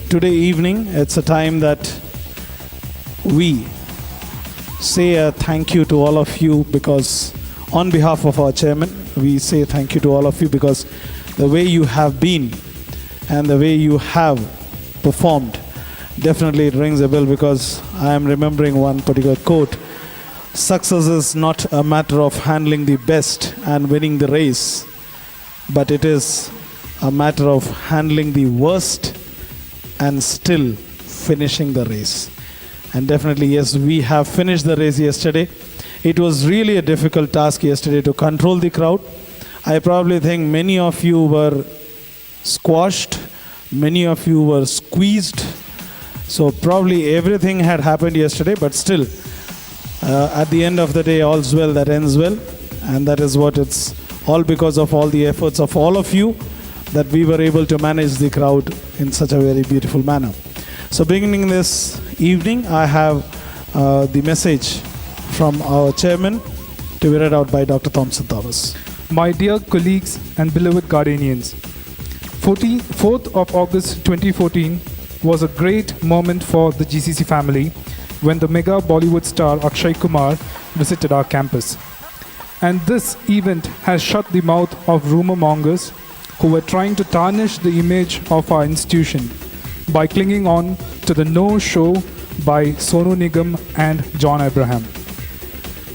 today evening, it's a time that we say a thank you to all of you, because on behalf of our chairman, we say thank you to all of you because the way you have been and the way you have performed, definitely it rings a bell, because I am remembering one particular quote: success is not a matter of handling the best and winning the race, but it is a matter of handling the worst and still finishing the race. And definitely, yes, we have finished the race yesterday. It was really a difficult task yesterday to control the crowd. I probably think many of you were squashed, many of you were squeezed. So probably everything had happened yesterday, but still, at the end of the day, all's well that ends well. And that is what it's all because of all the efforts of all of you that we were able to manage the crowd in such a very beautiful manner. So beginning this evening, I have the message from our chairman to be read out by Dr. Thompson Thomas. My dear colleagues and beloved Gardenians, 4th of August 2014 was a great moment for the GCC family when the mega Bollywood star Akshay Kumar visited our campus. And this event has shut the mouth of rumor mongers who were trying to tarnish the image of our institution by clinging on to the no show by Sonu Nigam and John Abraham.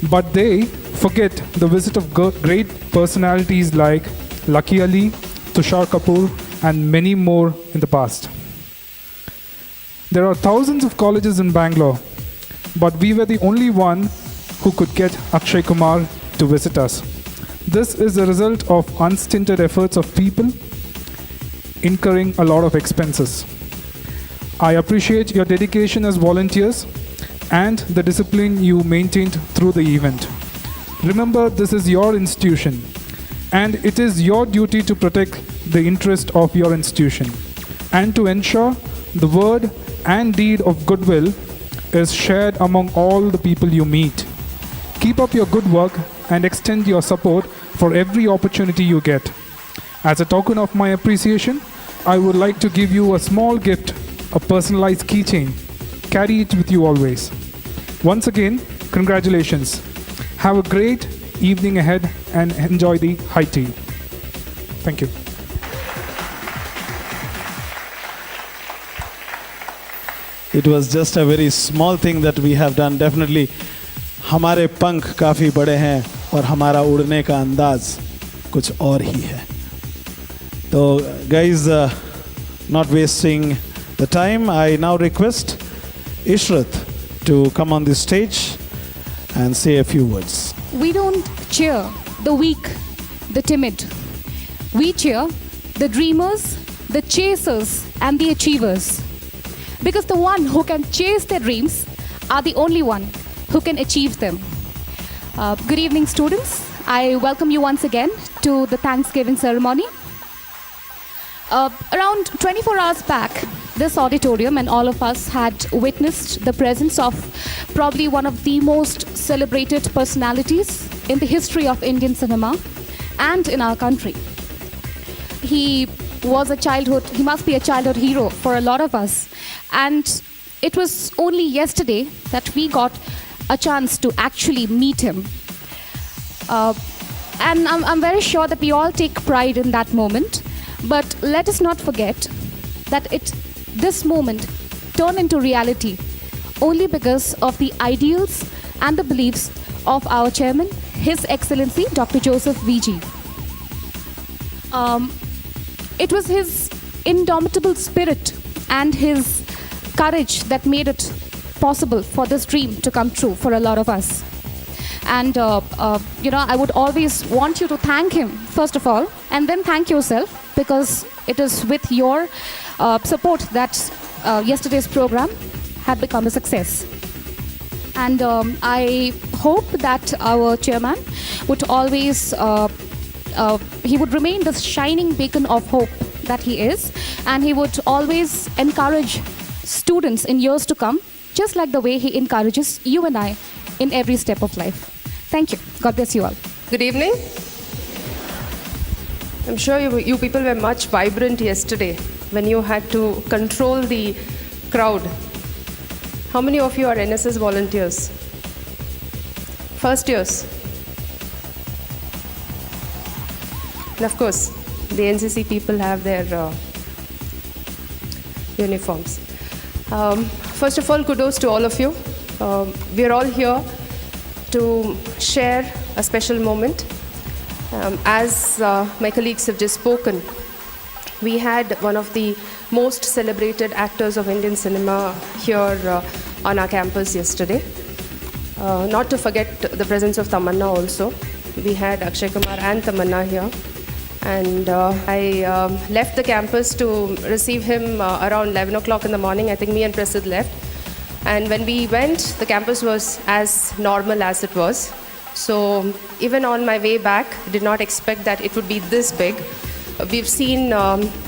But they forget the visit of great personalities like Lucky Ali, Tushar Kapoor, and many more in the past. There are thousands of colleges in Bangalore, but we were the only one who could get Akshay Kumar to visit us. This is the result of unstinted efforts of people incurring a lot of expenses. I appreciate your dedication as volunteers and the discipline you maintained through the event. Remember, this is your institution, and it is your duty to protect the interest of your institution and to ensure the word and deed of goodwill is shared among all the people you meet. Keep up your good work and extend your support for every opportunity you get. As a token of my appreciation, I would like to give you a small gift, a personalized keychain. Carry it with you always. Once again, congratulations. Have a great evening ahead and enjoy the high tea. Thank you. It was just a very small thing that we have done. Definitely, हमारे पंख काफ़ी बड़े हैं और हमारा उड़ने का अंदाज कुछ और ही है. So guys, not wasting the time, I now request Ishrat to come on the stage and say a few words. We don't cheer the weak, the timid. We cheer the dreamers, the chasers, and the achievers. Because the one who can chase their dreams are the only one who can achieve them. Good evening, students. I welcome you once again to the Thanksgiving ceremony. Around 24 hours back, this auditorium and all of us had witnessed the presence of probably one of the most celebrated personalities in the history of Indian cinema and in our country. He must be a childhood hero for a lot of us. And it was only yesterday that we got a chance to actually meet him. And I'm very sure that we all take pride in that moment. But let us not forget that this moment turned into reality only because of the ideals and the beliefs of our chairman, His Excellency Dr. Joseph VG. It was his indomitable spirit and his courage that made it possible for this dream to come true for a lot of us. And I would always want you to thank him first of all, and then thank yourself, because it is with your support that yesterday's program had become a success. And I hope that our chairman would always he would remain the shining beacon of hope that he is, and he would always encourage students in years to come, just like the way he encourages you and I in every step of life. Thank you. God bless you all. Good evening. I'm sure you people were much vibrant yesterday when you had to control the crowd. How many of you are NSS volunteers? First years? And of course, the NCC people have their uniforms. First of all, kudos to all of you. We are all here to share a special moment. As my colleagues have just spoken, we had one of the most celebrated actors of Indian cinema here on our campus yesterday. Not to forget the presence of Tamanna also. We had Akshay Kumar and Tamanna here. And I left the campus to receive him around 11 o'clock in the morning. I think me and Prasid left. And when we went, the campus was as normal as it was. So even on my way back, I did not expect that it would be this big. We've seen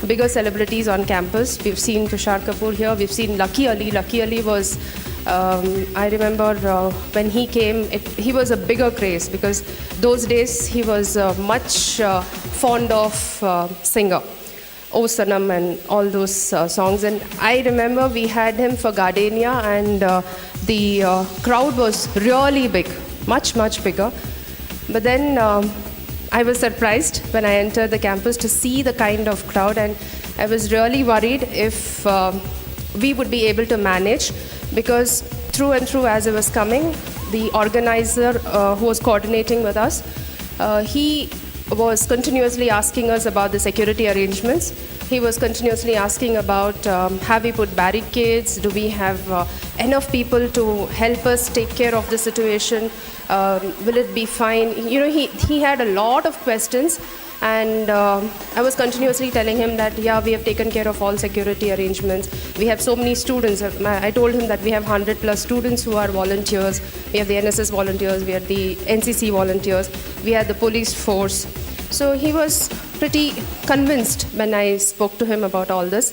bigger celebrities on campus. We've seen Tushar Kapoor here. We've seen Lucky Ali. Lucky Ali was, I remember when he came, he was a bigger craze because those days he was much fond of singer. O Sanam and all those songs. And I remember we had him for Gardenia, and the crowd was really big, much bigger. But then I was surprised when I entered the campus to see the kind of crowd, and I was really worried if we would be able to manage, because through and through as I was coming, the organizer who was coordinating with us, he was continuously asking us about the security arrangements. He was continuously asking about have we put barricades, do we have enough people to help us take care of the situation, will it be fine? You know, he had a lot of questions, and I was continuously telling him that, yeah, we have taken care of all security arrangements. We have so many students. I told him that we have 100 plus students who are volunteers. We have the NSS volunteers, we have the NCC volunteers, we have the police force. So he was pretty convinced when I spoke to him about all this.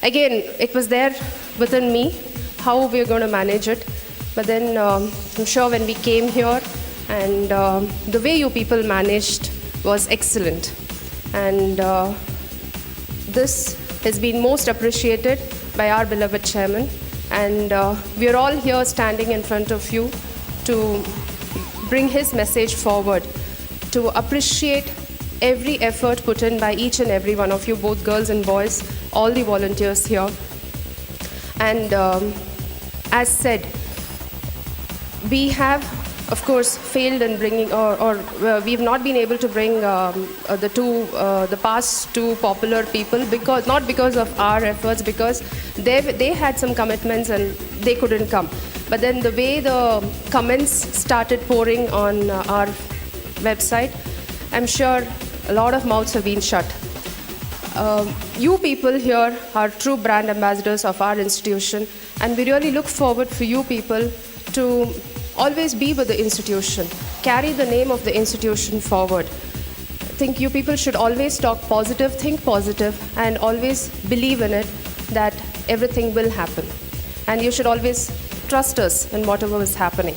Again, it was there within me how we are going to manage it. But then I'm sure when we came here, and the way you people managed was excellent. And this has been most appreciated by our beloved chairman. And we are all here standing in front of you to bring his message forward, to appreciate every effort put in by each and every one of you, both girls and boys, all the volunteers here. And as said, we have, of course, failed in bringing, or we've not been able to bring the past two popular people, because not because of our efforts, because they had some commitments and they couldn't come. But then the way the comments started pouring on our website, I'm sure a lot of mouths have been shut. You people here are true brand ambassadors of our institution, and we really look forward for you people to always be with the institution, carry the name of the institution forward. I think you people should always talk positive, think positive, and always believe in it that everything will happen. And you should always trust us in whatever is happening.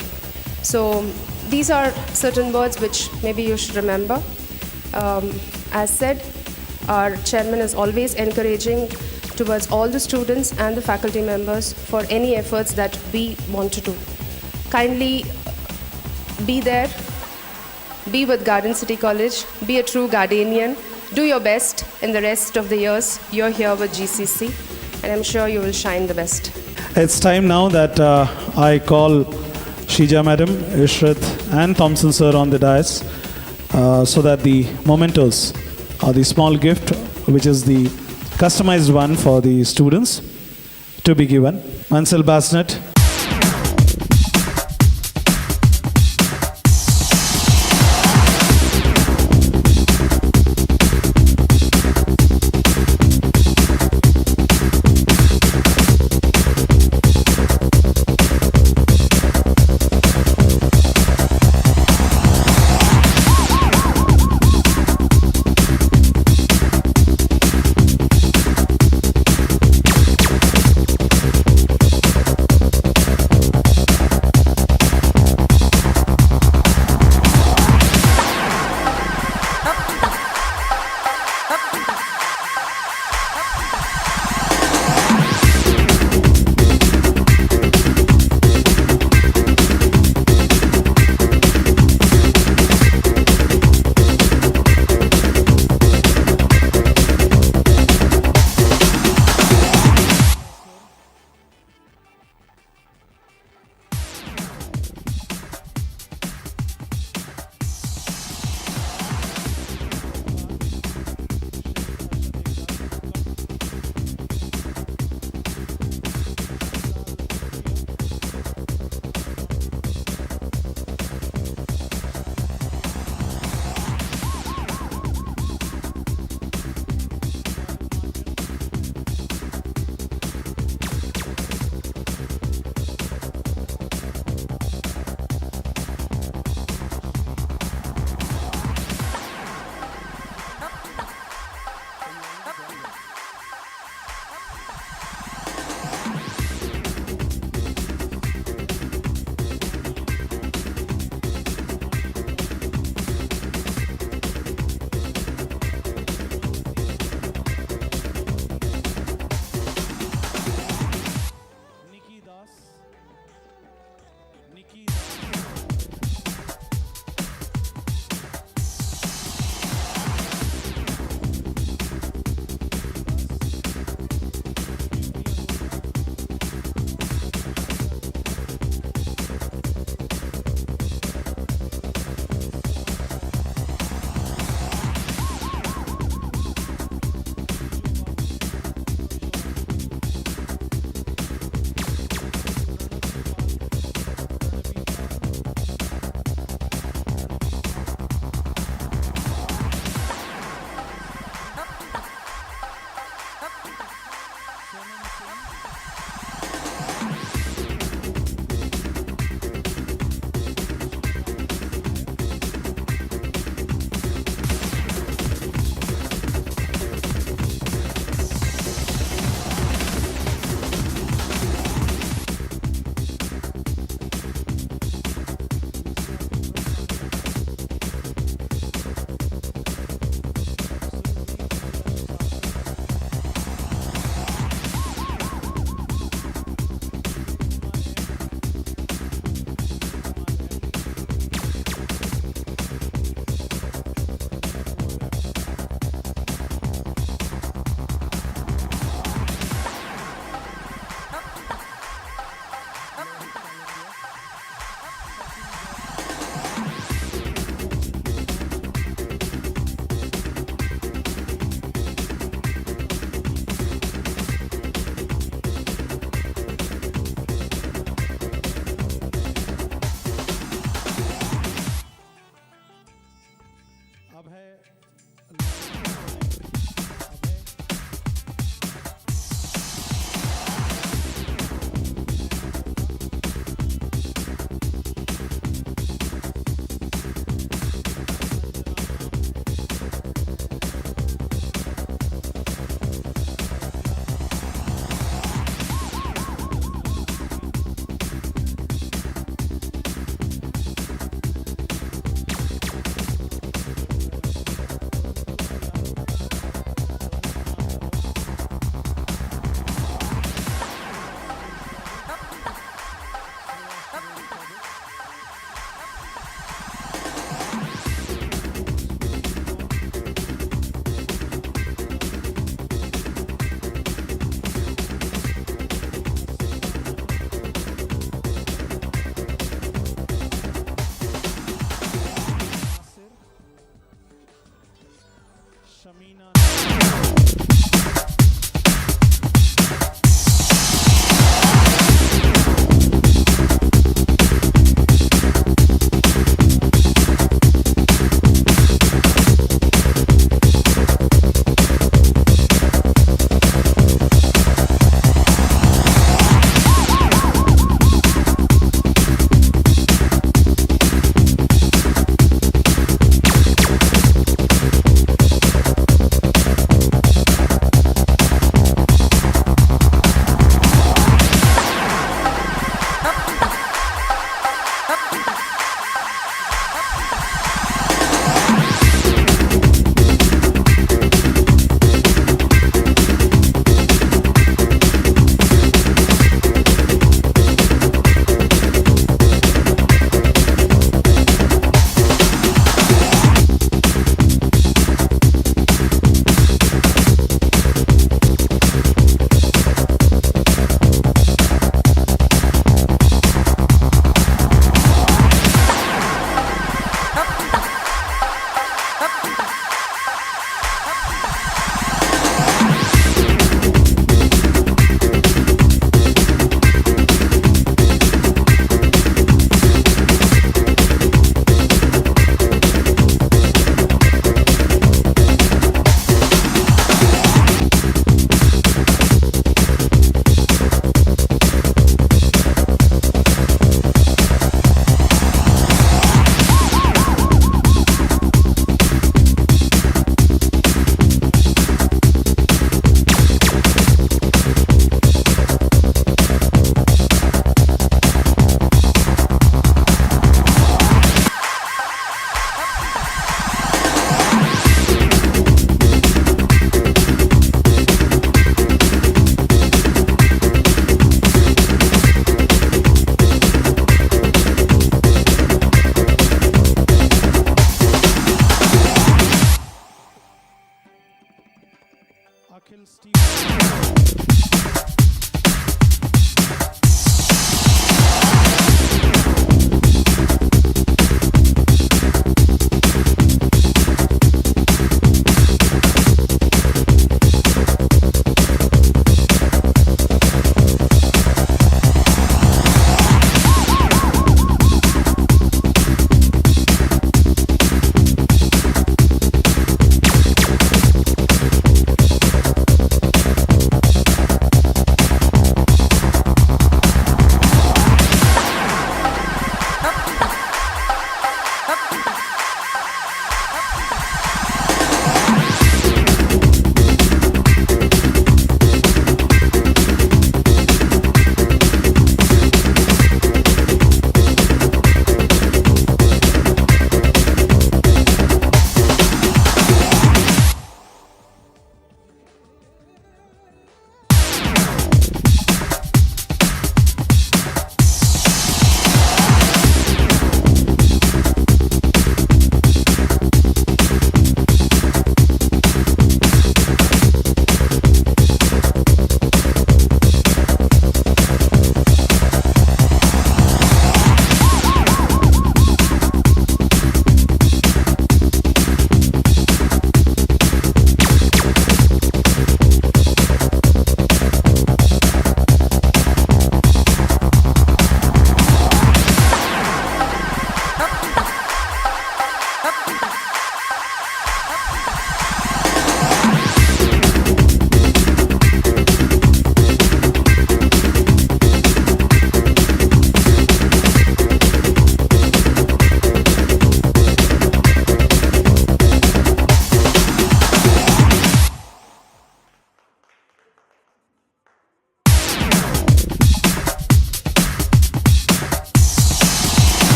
So these are certain words which maybe you should remember. As said, our chairman is always encouraging towards all the students and the faculty members for any efforts that we want to do. Kindly be there, be with Garden City College, be a true Gardenian, do your best in the rest of the years you're here with GCC, and I'm sure you will shine the best. It's time now that I call Shija Madam, Ishrat and Thompson Sir on the dais, so that the mementos or the small gift, which is the customized one for the students, to be given. Mansell Basnet.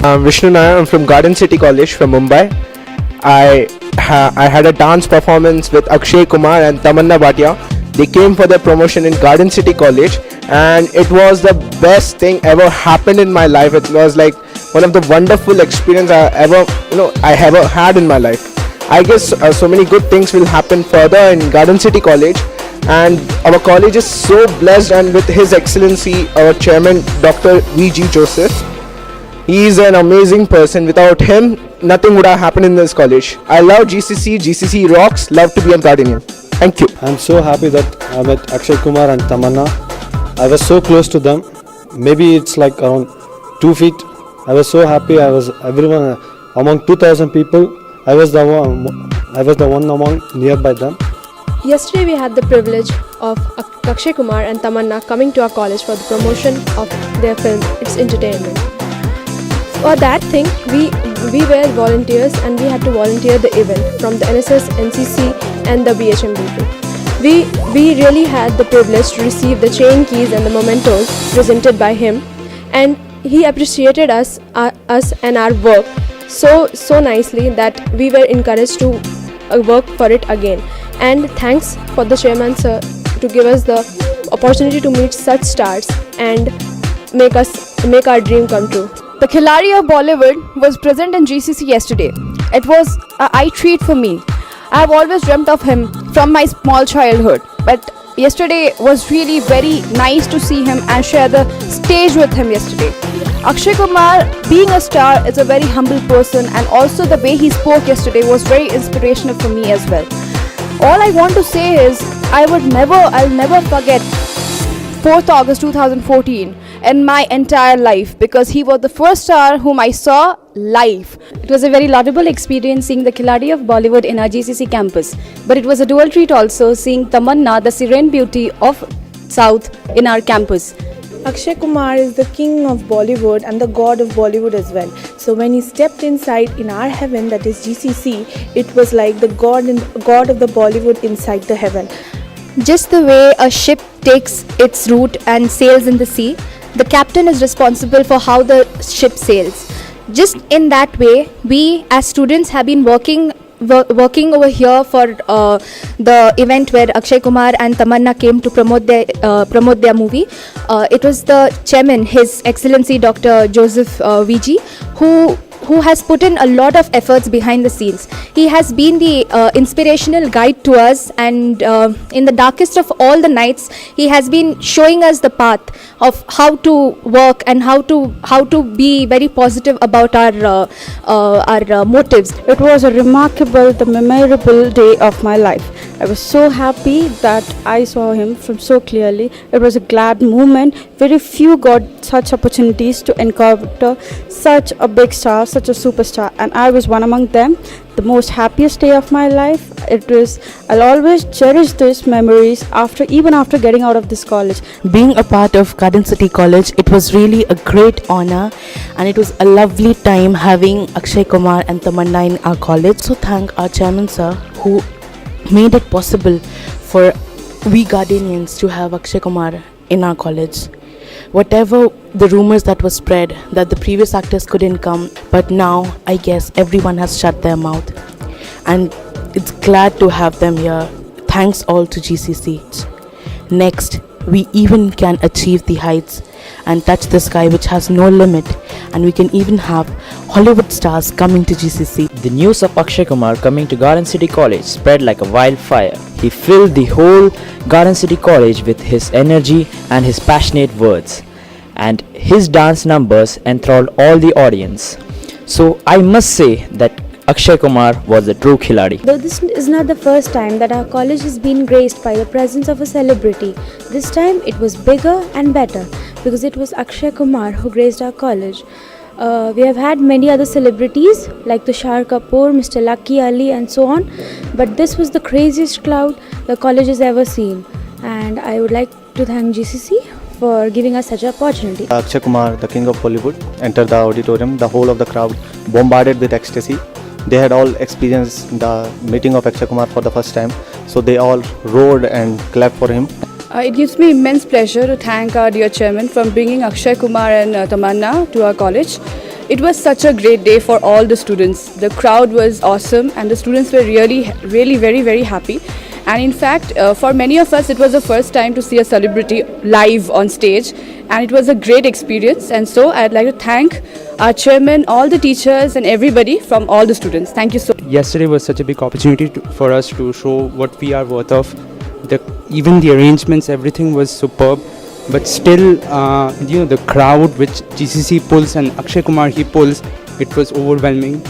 I'm Vishnu Nair. I'm from Garden City College from Mumbai. I had a dance performance with Akshay Kumar and Tamanna Bhatia. They came for their promotion in Garden City College, and it was the best thing ever happened in my life. It was like one of the wonderful experience I ever had in my life. I guess so many good things will happen further in Garden City College, and our college is so blessed, and with His Excellency our chairman Dr. V.G. Joseph. He is an amazing person. Without him, nothing would have happened in this college. I love GCC. GCC rocks. Love to be a Gardenian. Thank you. I'm so happy that I met Akshay Kumar and Tamanna. I was so close to them. Maybe it's like around 2 feet. I was so happy. I was everyone among 2,000 people. I was the one among nearby them. Yesterday we had the privilege of Akshay Kumar and Tamanna coming to our college for the promotion of their film It's Entertainment. For that thing, we were volunteers and we had to volunteer the event from the NSS, NCC and the BHMB. We really had the privilege to receive the chain keys and the mementos presented by him, and he appreciated us and our work so nicely that we were encouraged to work for it again. And thanks for the chairman sir to give us the opportunity to meet such stars and make our dream come true. The Khiladi of Bollywood was present in GCC yesterday. It was an eye treat for me. I have always dreamt of him from my small childhood, but yesterday was really very nice to see him and share the stage with him yesterday. Akshay Kumar, being a star, is a very humble person, and also the way he spoke yesterday was very inspirational for me as well. All I want to say is I'll never forget 4th August 2014 in my entire life, because he was the first star whom I saw live. It was a very laudable experience seeing the Khiladi of Bollywood in our GCC campus. But it was a dual treat also seeing Tamanna, the serene beauty of South, in our campus. Akshay Kumar is the king of Bollywood and the god of Bollywood as well. So when he stepped inside in our heaven, that is GCC, it was like the god of the Bollywood inside the heaven. Just the way a ship takes its route and sails in the sea, the captain is responsible for how the ship sails. Just in that way, we as students have been working over here for the event where Akshay Kumar and Tamanna came to promote their movie. It was the chairman, His Excellency Dr. Joseph VG, who has put in a lot of efforts behind the scenes. He has been the inspirational guide to us, and in the darkest of all the nights, he has been showing us the path of how to work and how to be very positive about our motives. It was a remarkable, the memorable day of my life. I was so happy that I saw him from so clearly. It was a glad moment. Very few got such opportunities to encounter such a big star, such a superstar, and I was one among them. The most happiest day of my life. I'll always cherish these memories even after getting out of this college. Being a part of Garden City College, it was really a great honor, and it was a lovely time having Akshay Kumar and Tamanna in our college. So thank our chairman sir who made it possible for we Gardenians to have Akshay Kumar in our college. Whatever the rumors that were spread that the previous actors couldn't come, but now I guess everyone has shut their mouth, and it's glad to have them here. Thanks all to GCC. Next, we even can achieve the heights and touch the sky which has no limit, and we can even have Hollywood stars coming to GCC. The news of Akshay Kumar coming to Garden City College spread like a wildfire. He filled the whole Garden City College with his energy and his passionate words, and his dance numbers enthralled all the audience. So I must say that Akshay Kumar was a true Khiladi. Though this is not the first time that our college has been graced by the presence of a celebrity, this time it was bigger and better because it was Akshay Kumar who graced our college. We have had many other celebrities like Tushar Kapoor, Mr. Lucky Ali and so on, but this was the craziest crowd the college has ever seen, and I would like to thank GCC for giving us such an opportunity. Akshay Kumar, the king of Bollywood, entered the auditorium. The whole of the crowd bombarded with ecstasy. They had all experienced the meeting of Akshay Kumar for the first time, so they all roared and clapped for him. It gives me immense pleasure to thank our dear chairman for bringing Akshay Kumar and Tamanna to our college. It was such a great day for all the students. The crowd was awesome and the students were really very happy. And in fact, for many of us, it was the first time to see a celebrity live on stage, and it was a great experience. And so I'd like to thank our chairman, all the teachers and everybody from all the students. Thank you so much. Yesterday was such a big opportunity for us to show what we are worth of. Even the arrangements, everything was superb. But still, the crowd which GCC pulls and Akshay Kumar he pulls, it was overwhelming.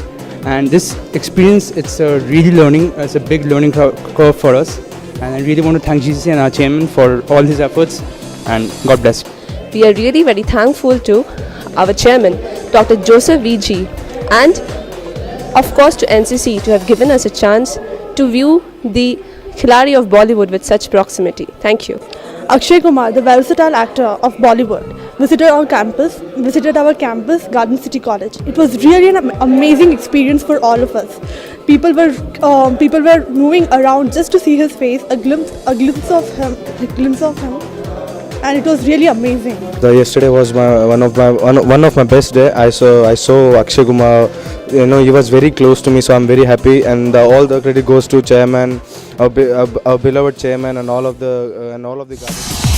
And this experience, it's a big learning curve for us. And I really want to thank GCC and our chairman for all his efforts, and God bless. We are really very thankful to our chairman, Dr. Joseph V.G., and of course to NCC to have given us a chance to view the Khiladi of Bollywood with such proximity. Thank you. Akshay Kumar, the versatile actor of Bollywood, visited our campus, Garden City College. It was really an amazing experience for all of us. People were moving around just to see his face, a glimpse of him, and it was really amazing. Yesterday was one of my best day. I saw Akshay Kumar. He was very close to me, so I'm very happy. And all the credit goes to chairman, our beloved chairman, and all of the guys.